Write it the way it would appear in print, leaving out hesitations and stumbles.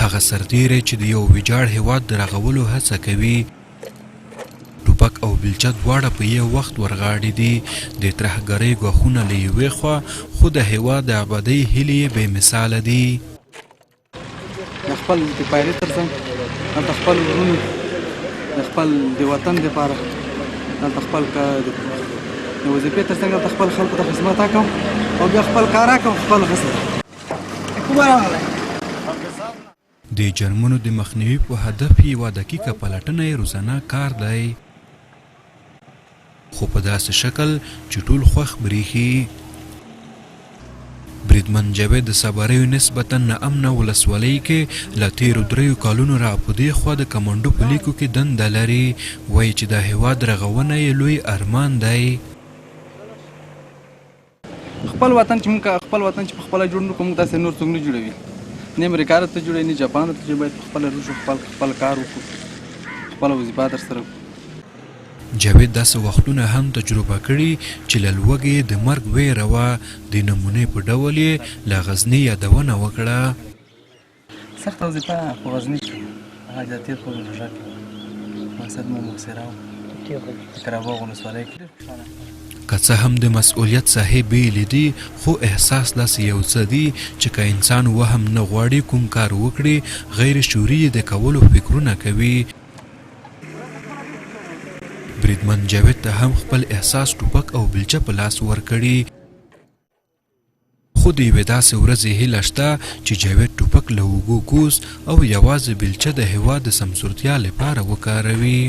هغه سرتیری چې د یو ویجاړ هیواد د رغولو هڅه کوي. ټوپک او بیلچه دواړه په یو وخت ورغاړي دي. د ترهګرۍ ګواښونه له یوې خوا، خو د هیواد د ابادۍ هیلې یې بې مثاله دي. د خپل دفاعي ترڅنګ د خپل ورونو د خپل د وطن دپاره د خپل د وظیفې ترڅنګ د خپل خلکو ته خدمت وکړم او بیا خپل کار وکړم خپل غسل. د جرمونو د مخنیوي په هدف یوه دقیقه پلټنه یې روزانه کار دی، خو په داسې شکل چې ټول خوښ برېښي. بریدمن جاوید د صبریو نسبتا ناامنه ولسوالۍ کې له تېرو 3 کالونو را په دې خوا د کمانډو په لیکو کې دنده لري. وایي چې د هیواد رغونه یې لوی ارمان دی. خپل وطن چې موږ خپل وطن چې په خپله جوړ نه کړو، موږ داسې نور څوک نه جوړوي. نه امریکا ته جوړوي، نه جاپان ته جوړوي. باید په خپله روزو خپل کار وکړو، خپله وظیفه ترسره کړو. جاوید داسې وختونه هم تجربه کړي چې له لوږې د مرګ ویره وه. د نمونې په ډول یې له غزني یادونه وکړه. سخته وظیفه په غزني کې هغه د تېر په روژه کې مقصد مو محسره و قره‌باغ ولسوالۍ کې. که څه هم د مسؤلیت ساحې بېلې دي، خو احساس داسې یو څه دي چې که انسان وهم نه غواړي کوم کار وکړي، غیر شعوري یې د کولو فکرونه کوي. بریدمن جاوید ته هم خپل احساس ټوپک او بیلچه په لاس ورکړي، خو د یوې داسې ورځې هیله شته چې جاوید ټوپک له اوږو کوز او یوازې بیلچه د هېواد د سمسورتیا لپاره وکاروي.